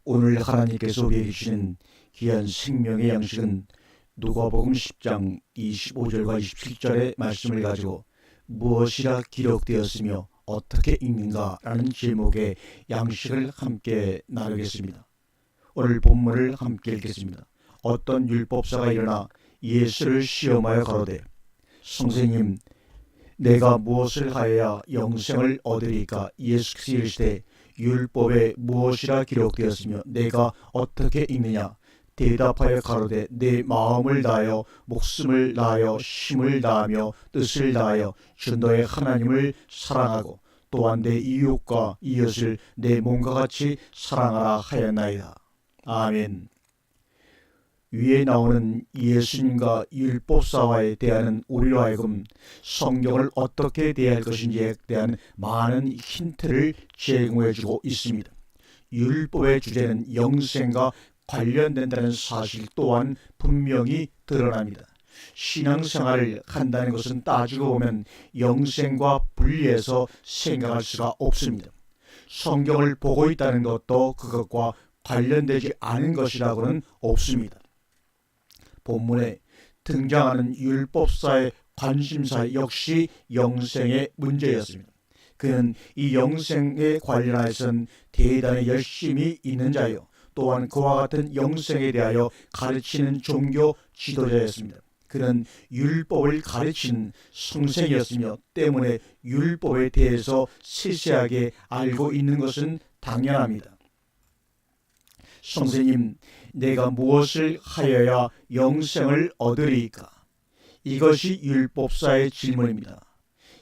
오늘 하나님께서 우리에게 주신 귀한 생명의 양식은 누가복음 10장 25절과 27절의 말씀을 가지고 무엇이라 기록되었으며 어떻게 읽는가라는 제목의 양식을 함께 나누겠습니다. 오늘 본문을 함께 읽겠습니다. 어떤 율법사가 일어나 예수를 시험하여 가로되 선생님, 내가 무엇을 하여야 영생을 얻으리까? 예수께서 이르시되 율법에 무엇이라 기록되었으며 내가 어떻게 읽느냐? 대답하여 가로되 내 마음을 다하여 목숨을 다하여 힘을 다하며 뜻을 다하여 주 너의 하나님을 사랑하고 또한 내 이웃과 이웃을 내 몸과 같이 사랑하라 하였나이다. 아멘. 위에 나오는 예수님과 율법사와에 대한 우리로 하여금 성경을 어떻게 대할 것인지에 대한 많은 힌트를 제공해주고 있습니다. 율법의 주제는 영생과 관련된다는 사실 또한 분명히 드러납니다. 신앙생활을 한다는 것은 따지고 보면 영생과 분리해서 생각할 수가 없습니다. 성경을 보고 있다는 것도 그것과 관련되지 않은 것이라고는 없습니다. 본문에 등장하는 율법사의 관심사 역시 영생의 문제였습니다. 그는 이 영생에 관련해서는 대단히 열심히 있는 자요, 또한 그와 같은 영생에 대하여 가르치는 종교 지도자였습니다. 그는 율법을 가르치는 선생이었으며 때문에 율법에 대해서 세세하게 알고 있는 것은 당연합니다. 선생님, 내가 무엇을 하여야 영생을 얻으리까? 이것이 율법사의 질문입니다.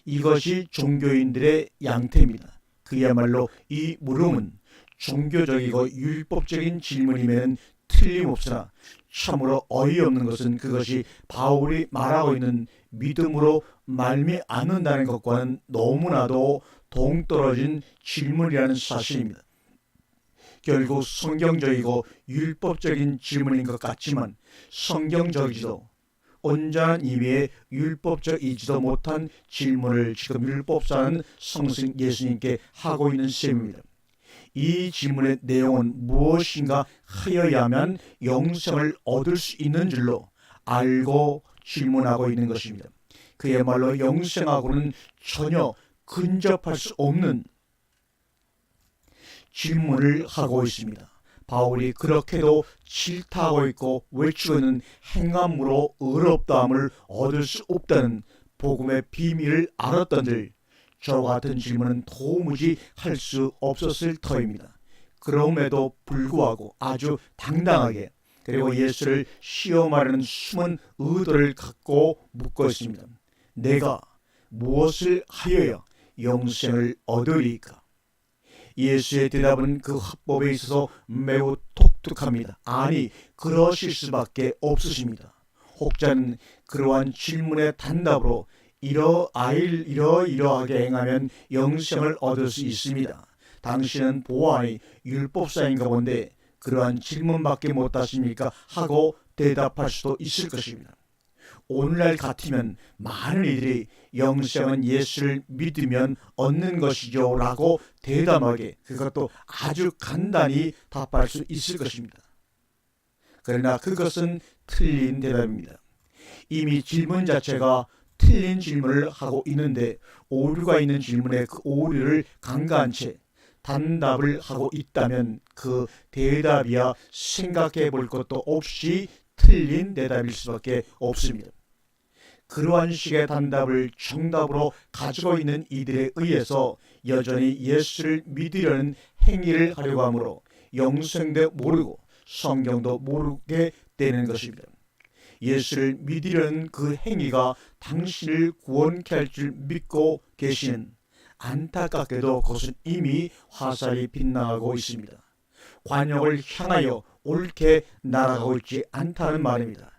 이것이 종교인들의 양태입니다. 그야말로 이 물음은 종교적이고 율법적인 질문이면 틀림없으나 참으로 어이없는 것은 그것이 바울이 말하고 있는 믿음으로 말미암는다는 것과는 너무나도 동떨어진 질문이라는 사실입니다. 결국 성경적이고 율법적인 질문인 것 같지만 성경적이지도 온전한 의미의 율법적이지도 못한 질문을 지금 율법사는 성령 예수님께 하고 있는 셈입니다. 이 질문의 내용은 무엇인가 하여야만 영생을 얻을 수 있는 줄로 알고 질문하고 있는 것입니다. 그야말로 영생하고는 전혀 근접할 수 없는 질문을 하고 있습니다. 바울이 그렇게도 질타하고 있고 외치고 있는 행함으로 의롭다함을 얻을 수 없다는 복음의 비밀을 알았던들 저와 같은 질문은 도무지 할 수 없었을 터입니다. 그럼에도 불구하고 아주 당당하게 그리고 예수를 시험하려는 숨은 의도를 갖고 묻고 있습니다. 내가 무엇을 하여야 영생을 얻으리까? 예수의 대답은 그 화법에 있어서 매우 독특합니다. 아니, 그러실 수밖에 없으십니다. 혹자는 그러한 질문의 단답으로 이러이러하게 행하면 영생을 얻을 수 있습니다. 당신은 보아하니 율법사인가 본데 그러한 질문밖에 못하십니까? 하고 대답할 수도 있을 것입니다. 오늘날 같으면 많은 이들이 영생은 예수를 믿으면 얻는 것이죠 라고 대담하게 그것도 아주 간단히 답할 수 있을 것입니다. 그러나 그것은 틀린 대답입니다. 이미 질문 자체가 틀린 질문을 하고 있는데 오류가 있는 질문에 그 오류를 간과한 채 단답을 하고 있다면 그 대답이야 생각해 볼 것도 없이 틀린 대답일 수밖에 없습니다. 그러한 식의 단답을 정답으로 가지고 있는 이들에 의해서 여전히 예수를 믿으려는 행위를 하려고 하므로 영생도 모르고 성경도 모르게 되는 것입니다. 예수를 믿으려는 그 행위가 당신을 구원케 할 줄 믿고 계시는, 안타깝게도 그것은 이미 화살이 빗나가고 있습니다. 관역을 향하여 옳게 날아가고 있지 않다는 말입니다.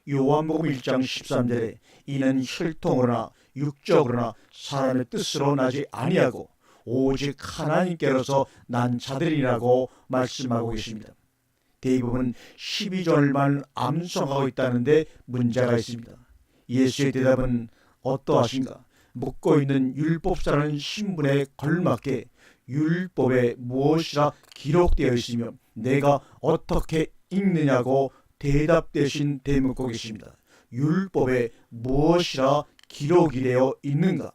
요한복음 1장 13절에 이는 혈통으로나 육적으로나 사람의 뜻으로 나지 아니하고 오직 하나님께로서 난 자들이라고 말씀하고 계십니다. 대부분 12절만 암송하고 있다는데 문제가 있습니다. 예수의 대답은 어떠하신가? 묻고 있는 율법사라는 신분에 걸맞게 율법에 무엇이라 기록되어 있으며 내가 어떻게 읽느냐고 대답되신 대묻고 계십니다. 율법에 무엇이라 기록이 되어 있는가?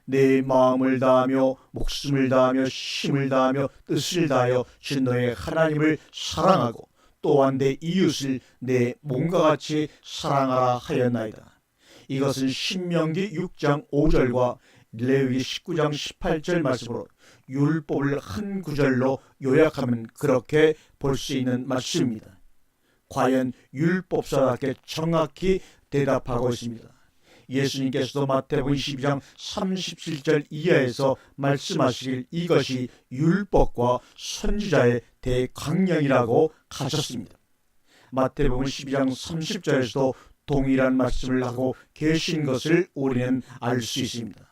내 마음을 다하며 목숨을 다하며 힘을 다하며 뜻을 다하여 주 너의 하나님을 사랑하고 또한 내 이웃을 내 몸과 같이 사랑하라 하였나이다. 이것은 신명기 6장 5절과 레위기 19장 18절 말씀으로 율법을 한 구절로 요약하면 그렇게 볼 수 있는 말씀입니다. 과연 율법사답게 정확히 대답하고 있습니다. 예수님께서도 마태복음 22장 37절 이하에서 말씀하시길 이것이 율법과 선지자의 대강령이라고 하셨습니다. 마태복음 12장 30절에서도 동일한 말씀을 하고 계신 것을 우리는 알 수 있습니다.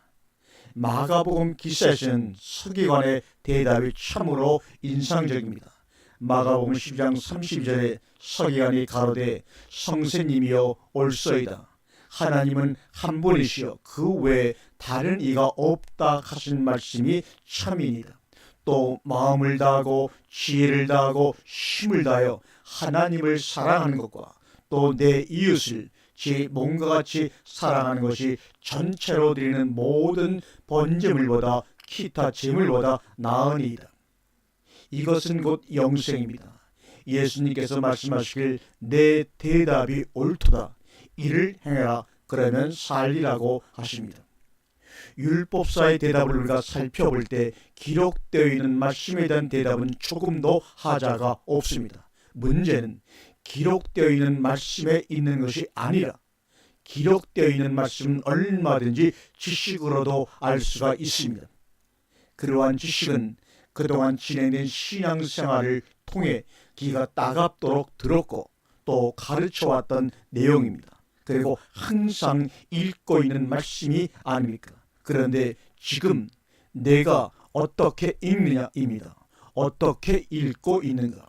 마가복음 기사에서는 서기관의 대답이 참으로 인상적입니다. 마가복음 12장 32절에 서기관이 가로되 성세님이여 올소이다. 하나님은 한 분이시여 그 외에 다른 이가 없다 하신 말씀이 참이니이다. 또 마음을 다하고 지혜를 다하고 힘을 다하여 하나님을 사랑하는 것과 또 내 이웃을 제 몸과 같이 사랑하는 것이 전체로 드리는 모든 번제물보다 기타 제물보다 나으니이다. 이것은 곧 영생입니다. 예수님께서 말씀하시길 내 대답이 옳도다. 이를 행해라. 그러면 살리라고 하십니다. 율법사의 대답을 우리가 살펴볼 때 기록되어 있는 말씀에 대한 대답은 조금도 하자가 없습니다. 문제는 기록되어 있는 말씀에 있는 것이 아니라 기록되어 있는 말씀은 얼마든지 지식으로도 알 수가 있습니다. 그러한 지식은 그동안 진행된 신앙생활을 통해 귀가 따갑도록 들었고 또 가르쳐왔던 내용입니다. 그리고 항상 읽고 있는 말씀이 아닙니까? 그런데 지금 내가 어떻게 읽느냐입니다. 어떻게 읽고 있는가?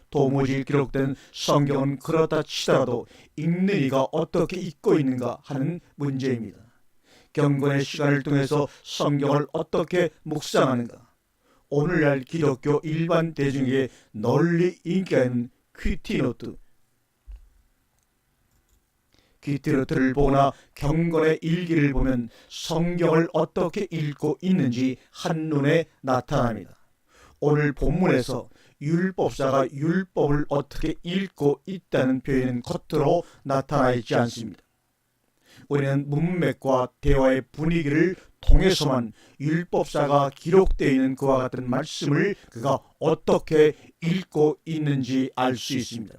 도무지 기록된 성경은 그렇다 치더라도 읽는 이가 어떻게 읽고 있는가 하는 문제입니다. 경건의 시간을 통해서 성경을 어떻게 묵상하는가? 오늘날 기독교 일반 대중에게 널리 인기가 있는 퀴티노트를 보거나 경건의 일기를 보면 성경을 어떻게 읽고 있는지 한눈에 나타납니다. 오늘 본문에서 율법사가 율법을 어떻게 읽고 있다는 표현은 겉으로 나타나 있지 않습니다. 우리는 문맥과 대화의 분위기를 통해서만 율법사가 기록되어 있는 그와 같은 말씀을 그가 어떻게 읽고 있는지 알 수 있습니다.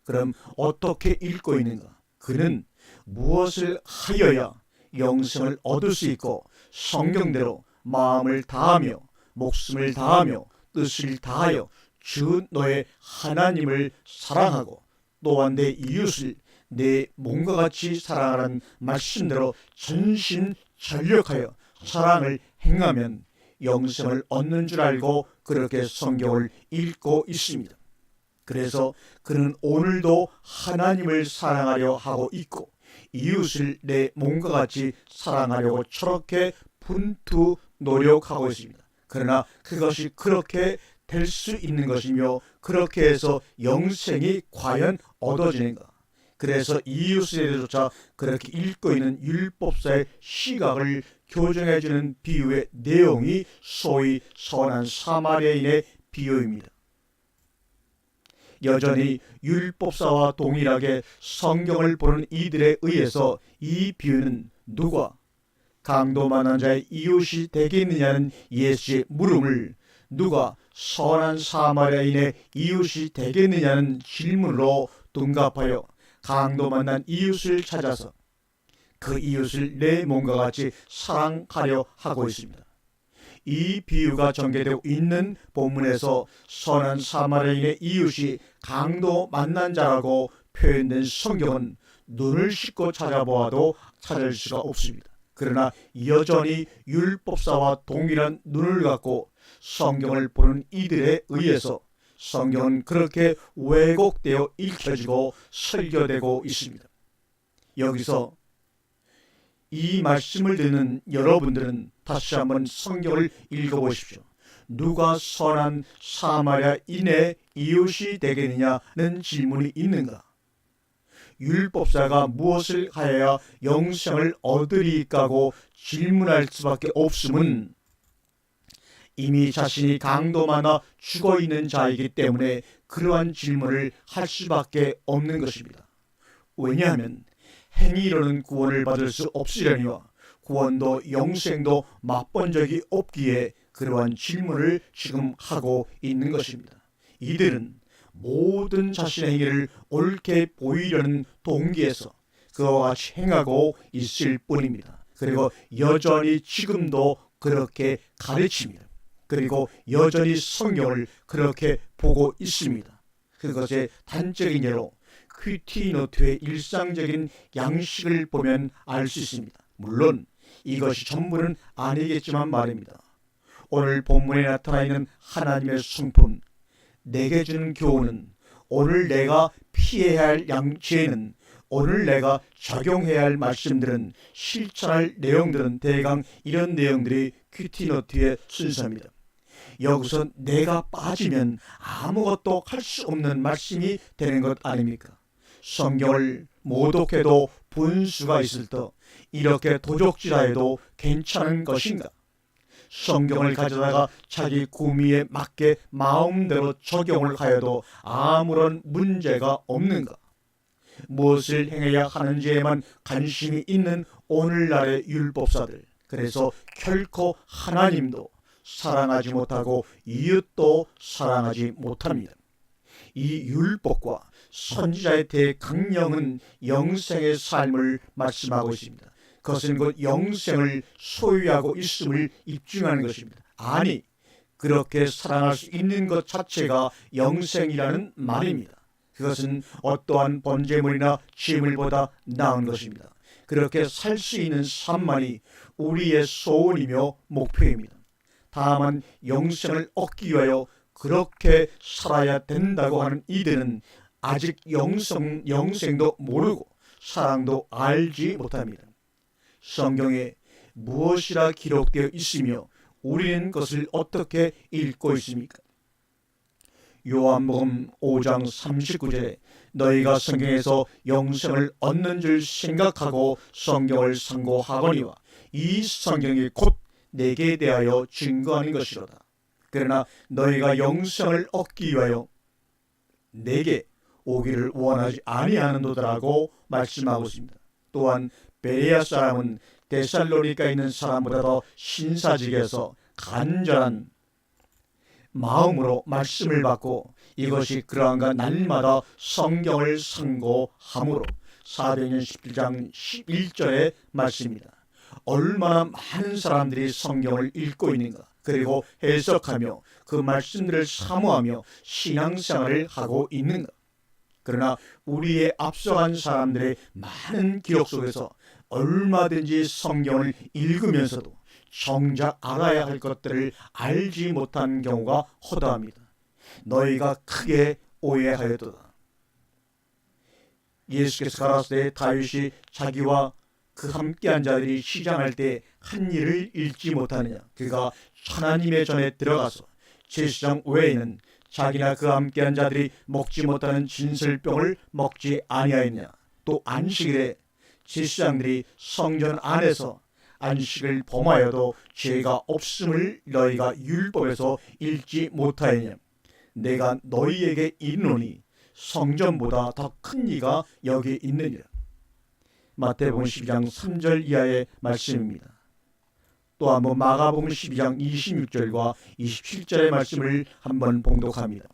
그럼 어떻게 읽고 있는가? 그는 무엇을 하여야 영생을 얻을 수 있고 성경대로 마음을 다하며 목숨을 다하며 뜻을 다하여 주 너의 하나님을 사랑하고 또한 내 이웃을 내 몸과 같이 사랑하라는 말씀대로 전심전력하여 사랑을 행하면 영생을 얻는 줄 알고 그렇게 성경을 읽고 있습니다. 그래서 그는 오늘도 하나님을 사랑하려 하고 있고 이웃을 내 몸과 같이 사랑하려고 저렇게 분투 노력하고 있습니다. 그러나 그것이 그렇게 될 수 있는 것이며 그렇게 해서 영생이 과연 얻어지는가? 그래서 이웃에 대해서조차 그렇게 읽고 있는 율법사의 시각을 교정해주는 비유의 내용이 소위 선한 사마리아인의 비유입니다. 여전히 율법사와 동일하게 성경을 보는 이들에 의해서 이 비유는 누가 강도만한 자의 이웃이 되겠느냐는 예수의 물음을 누가 선한 사마리아인의 이웃이 되겠느냐는 질문으로 둔갑하여 강도만한 이웃을 찾아서 그 이웃을 내 몸과 같이 사랑하려 하고 있습니다. 이 비유가 전개되고 있는 본문에서 선한 사마리아인의 이웃이 강도 만난 자라고 표현된 성경은 눈을 씻고 찾아보아도 찾을 수가 없습니다. 그러나 여전히 율법사와 동일한 눈을 갖고 성경을 보는 이들에 의해서 성경은 그렇게 왜곡되어 읽혀지고 설교되고 있습니다. 여기서 이 말씀을 듣는 여러분들은 다시 한번 성경을 읽어보십시오. 누가 선한 사마리아인의 이웃이 되겠느냐는 질문이 있는가? 율법사가 무엇을 하여야 영생을 얻으리까고 질문할 수밖에 없음은 이미 자신이 강도 많아 죽어있는 자이기 때문에 그러한 질문을 할 수밖에 없는 것입니다. 왜냐하면 행위로는 구원을 받을 수 없으려니와 구원도 영생도 맛본 적이 없기에 그러한 질문을 지금 하고 있는 것입니다. 이들은 모든 자신의 행위를 옳게 보이려는 동기에서 그와 같이 행하고 있을 뿐입니다. 그리고 여전히 지금도 그렇게 가르칩니다. 그리고 여전히 성경을 그렇게 보고 있습니다. 그것의 단적인 예로 퀴티노트의 일상적인 양식을 보면 알 수 있습니다. 물론 이것이 전부는 아니겠지만 말입니다. 오늘 본문에 나타나 있는 하나님의 성품, 내게 주는 교훈은, 오늘 내가 피해야 할 죄는, 오늘 내가 적용해야 할 말씀들은, 실천할 내용들은 대강 이런 내용들이 퀴티노트의 순서입니다. 여기서 내가 빠지면 아무것도 할 수 없는 말씀이 되는 것 아닙니까? 성경을 모독해도 분수가 있을 때 이렇게 도적질하여도 괜찮은 것인가? 성경을 가져다가 자기 구미에 맞게 마음대로 적용을 하여도 아무런 문제가 없는가? 무엇을 행해야 하는지에만 관심이 있는 오늘날의 율법사들, 그래서 결코 하나님도 사랑하지 못하고 이웃도 사랑하지 못합니다. 이 율법과 선지자의 대강령은 영생의 삶을 말씀하고 있습니다. 그것은 곧 영생을 소유하고 있음을 입증하는 것입니다. 아니, 그렇게 사랑할 수 있는 것 자체가 영생이라는 말입니다. 그것은 어떠한 번제물이나 제물보다 나은 것입니다. 그렇게 살 수 있는 삶만이 우리의 소원이며 목표입니다. 다만 영생을 얻기 위하여 그렇게 살아야 된다고 하는 이들은 아직 영생도 모르고 사랑도 알지 못합니다. 성경에 무엇이라 기록되어 있으며 우리는 그것을 어떻게 읽고 있습니까? 요한복음 5장 39절에 너희가 성경에서 영생을 얻는 줄 생각하고 성경을 상고하거니와 이 성경이 곧 내게 대하여 증거하는 것이로다. 그러나 너희가 영생을 얻기 위하여 내게 오기를 원하지 아니하는도다라고 말씀하고 있습니다. 또한 베레아 사람은 데살로니가에 있는 사람보다 더 신사직에서 간절한 마음으로 말씀을 받고 이것이 그러한가 날마다 성경을 상고함으로 사도행전 17장 11절의 말씀입니다. 얼마나 많은 사람들이 성경을 읽고 있는가, 그리고 해석하며 그 말씀들을 사모하며 신앙생활을 하고 있는가. 그러나 우리의 앞서간 사람들의 많은 기록 속에서 얼마든지 성경을 읽으면서도 정작 알아야 할 것들을 알지 못한 경우가 허다합니다. 너희가 크게 오해하였도다. 예수께서 가라사대 다윗이 자기와 그 함께한 자들이 시장할 때 한 일을 읽지 못하느냐? 그가 하나님의 전에 들어가서 제사장 외에는 자기나 그 함께한 자들이 먹지 못하는 진설병을 먹지 아니하였냐? 또 안식일에 제사장들이 성전 안에서 안식을 범하여도 죄가 없음을 너희가 율법에서 읽지 못하였냐? 내가 너희에게 이르노니 성전보다 더 큰 이가 여기 있느니라. 마태복음 12장 3절 이하의 말씀입니다. 또 한번 마가복음 12장 26절과 27절의 말씀을 한번 봉독합니다.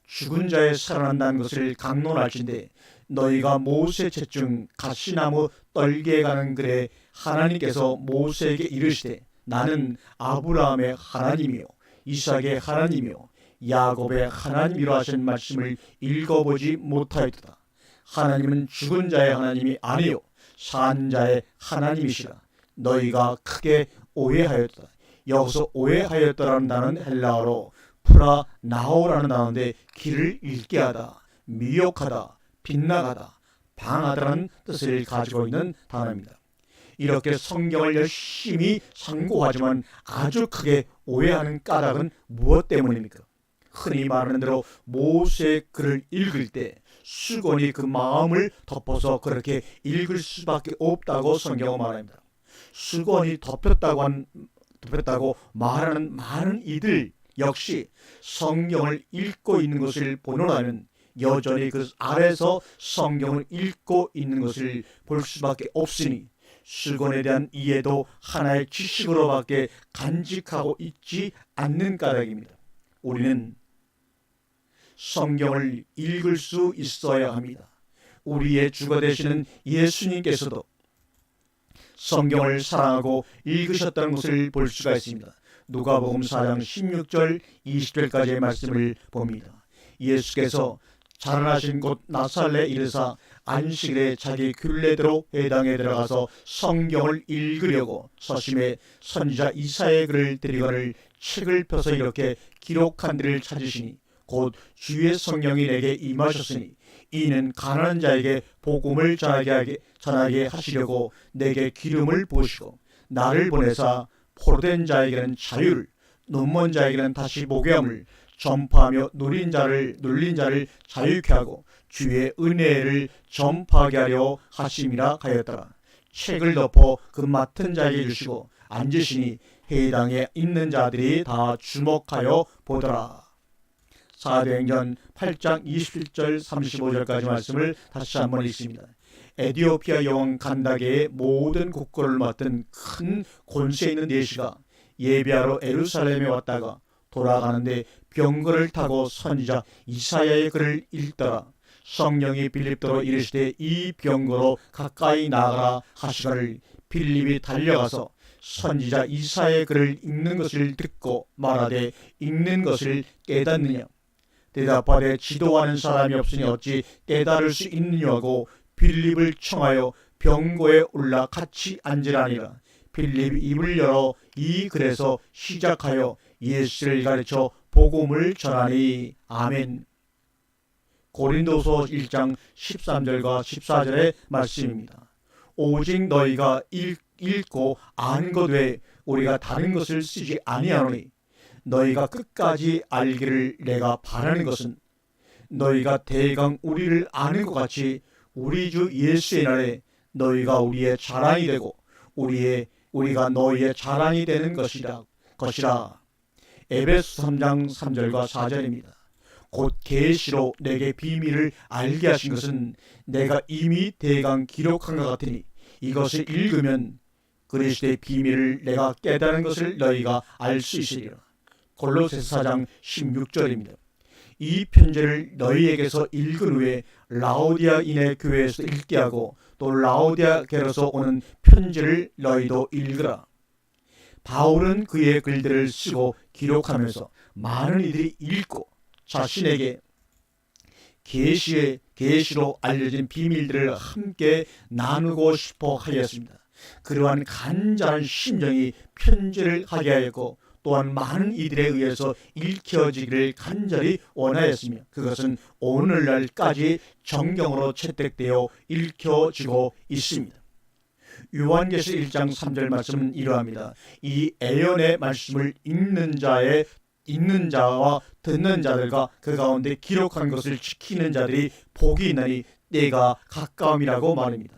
죽은 자의 살아난다는 것을 강론할진대 너희가 모세 채중 가시나무 떨기에 가는 글에 하나님께서 모세에게 이르시되 나는 아브라함의 하나님이요 이삭의 하나님이요 야곱의 하나님이라 하신 말씀을 읽어보지 못하였도다. 하나님은 죽은 자의 하나님이 아니요 산 자의 하나님이시라. 너희가 크게 오해하였다. 여기서 오해하였다라는 단어는 헬라어로 프라나오라는 단어인데 길을 잃게 하다, 미혹하다, 빗나가다, 방하다라는 뜻을 가지고 있는 단어입니다. 이렇게 성경을 열심히 상고하지만 아주 크게 오해하는 까닭은 무엇 때문입니까? 흔히 말하는 대로 모세의 글을 읽을 때 수건이 그 마음을 덮어서 그렇게 읽을 수밖에 없다고 성경은 말합니다. 수건이 덮였다고 말하는 많은 이들 역시 성경을 읽고 있는 것을 보노라면 여전히 그 아래서 성경을 읽고 있는 것을 볼 수밖에 없으니 수건에 대한 이해도 하나의 지식으로밖에 간직하고 있지 않는 까닭입니다. 우리는 성경을 읽을 수 있어야 합니다. 우리의 주가 되시는 예수님께서도 성경을 사랑하고 읽으셨다는 것을 볼 수가 있습니다. 누가복음 4장 16절 20절까지의 말씀을 봅니다. 예수께서 자라나신 곳 나사렛에 이르사 안식일에 자기 균례대로 회당에 들어가서 성경을 읽으려고 서심해 선지자 이사야의 글을 들이거늘 책을 펴서 이렇게 기록한 데를 찾으시니 곧 주의 성령이 내게 임하셨으니 이는 가난한 자에게 복음을 전하게 하시려고 내게 기름을 부으시고 나를 보내사 포로된 자에게는 자유를, 눈먼 자에게는 다시 보게 함을 전파하며 눌린 자를 자유케 하고 주의 은혜를 전파하게 하려 하심이라 하였더라. 책을 덮어 그 맡은 자에게 주시고 앉으시니 회당에 있는 자들이 다 주목하여 보더라. 사도행전 8장 27절 35절까지 말씀을 다시 한번 읽습니다. 에티오피아 여왕 간다게의 모든 국고를 맡은 큰 권세 있는 내시가 예배하러 예루살렘에 왔다가 돌아가는데 병거를 타고 선지자 이사야의 글을 읽더라. 성령이 빌립도로 이르시되 이 병거로 가까이 나아가라 하시거늘 빌립이 달려가서 선지자 이사야의 글을 읽는 것을 듣고 말하되 읽는 것을 깨닫느냐. 대답하되 지도하는 사람이 없으니 어찌 깨달을 수 있느냐 하고 빌립을 청하여 병고에 올라 같이 앉으라니라. 빌립이 입을 열어 이 글에서 시작하여 예수를 가르쳐 복음을 전하니. 아멘. 고린도서 1장 13절과 14절의 말씀입니다. 오직 너희가 읽고 아는 것 외에 우리가 다른 것을 쓰지 아니하노니 너희가 끝까지 알기를 내가 바라는 것은 너희가 대강 우리를 아는 것 같이 우리 주 예수의 날에 너희가 우리의 자랑이 되고 우리가 너희의 자랑이 되는 것이라. 에베소 3장 3절과 4절입니다. 곧 계시로 내게 비밀을 알게 하신 것은 내가 이미 대강 기록한 것 같으니 이것을 읽으면 그리스도의 비밀을 내가 깨달은 것을 너희가 알 수 있으리라. 골로새서 4장 16절입니다. 이 편지를 너희에게서 읽은 후에 라오디아인의 교회에서 읽게 하고 또 라오디아계로서 오는 편지를 너희도 읽으라. 바울은 그의 글들을 쓰고 기록하면서 많은 이들이 읽고 자신에게 계시로 알려진 비밀들을 함께 나누고 싶어 하였습니다. 그러한 간절한 심정이 편지를 하게 하였고 또한 많은 이들에 의해서 읽혀지기를 간절히 원하였으며 그것은 오늘날까지 정경으로 채택되어 읽혀지고 있습니다. 요한계시록 1장 3절 말씀은 이러합니다. 이 애언의 말씀을 읽는 자와 듣는 자들과 그 가운데 기록한 것을 지키는 자들이 복이 있나니 때가 가까움이라고 말합니다.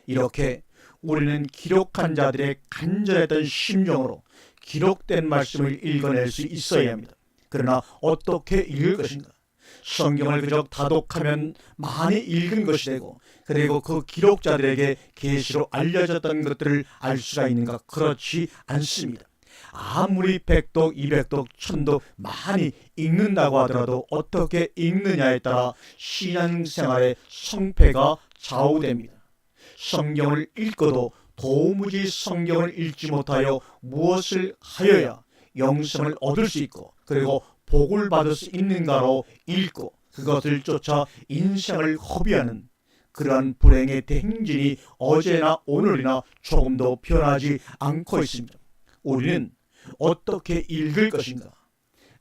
이렇게 우리는 기록한 자들의 간절했던 심정으로 기록된 말씀을 읽어낼 수 있어야 합니다. 그러나 어떻게 읽을 것인가? 성경을 그저 다독하면 많이 읽은 것이 되고 그리고 그 기록자들에게 계시로 알려졌던 것들을 알 수가 있는가? 그렇지 않습니다. 아무리 100독, 200독, 1000독 많이 읽는다고 하더라도 어떻게 읽느냐에 따라 신앙생활의 성패가 좌우됩니다. 성경을 읽어도 도무지 성경을 읽지 못하여 무엇을 하여야 영생을 얻을 수 있고 그리고 복을 받을 수 있는가로 읽고 그것을 쫓아 인생을 허비하는 그러한 불행의 대행진이 어제나 오늘이나 조금도 변하지 않고 있습니다. 우리는 어떻게 읽을 것인가?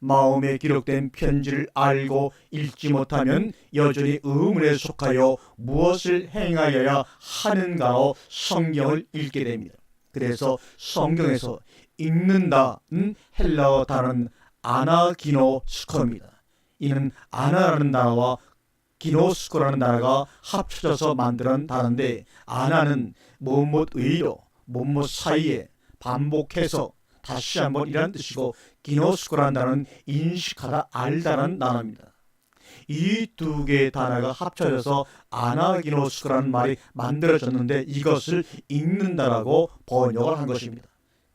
마음에 기록된 편지를 알고 읽지 못하면 여전히 의문에 속하여 무엇을 행하여야 하는가로 성경을 읽게 됩니다. 그래서 성경에서 읽는다는 헬라어 단어는 아나기노스코입니다. 이는 아나라는 단어와 기노스코라는 단어가 합쳐져서 만드는 단어인데, 아나는 무엇 의로 무엇 사이에 반복해서 다시 한번 이란 뜻이고, 기노스코라는 단어는 인식하다 알다라는 단어입니다. 이 두 개의 단어가 합쳐져서 아나기노스코라는 말이 만들어졌는데, 이것을 읽는다라고 번역을 한 것입니다.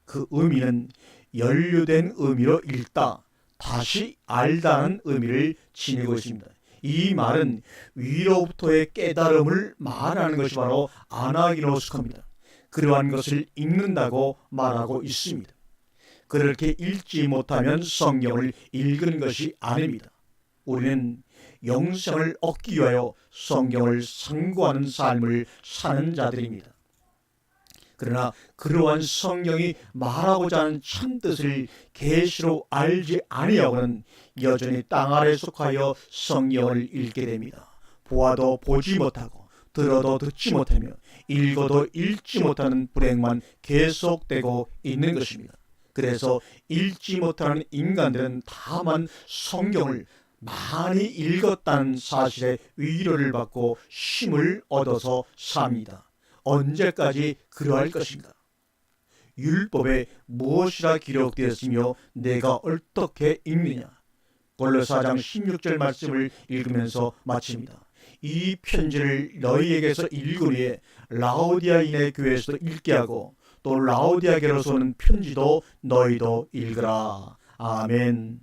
그 의미는 연루된 의미로 읽다, 다시 알다는 의미를 지니고 있습니다. 이 말은 위로부터의 깨달음을 말하는 것이 바로 아나기노스코입니다. 그러한 것을 읽는다고 말하고 있습니다. 그렇게 읽지 못하면 성경을 읽은 것이 아닙니다. 우리는 영생을 얻기 위하여 성경을 상고하는 삶을 사는 자들입니다. 그러나 그러한 성경이 말하고자 하는 참뜻을 계시로 알지 아니하고는 여전히 땅 아래 속하여 성경을 읽게 됩니다. 보아도 보지 못하고 들어도 듣지 못하며 읽어도 읽지 못하는 불행만 계속되고 있는 것입니다. 그래서 읽지 못하는 인간들은 다만 성경을 많이 읽었다는 사실에 위로를 받고 힘을 얻어서 삽니다. 언제까지 그러할 것인가? 율법에 무엇이라 기록되었으며 내가 어떻게 읽느냐? 골로새 4장 16절 말씀을 읽으면서 마칩니다. 이 편지를 너희에게서 읽은 후에 라오디아인의 교회에서도 읽게 하고, 또 라오디아계로서 오는 편지도 너희도 읽으라. 아멘.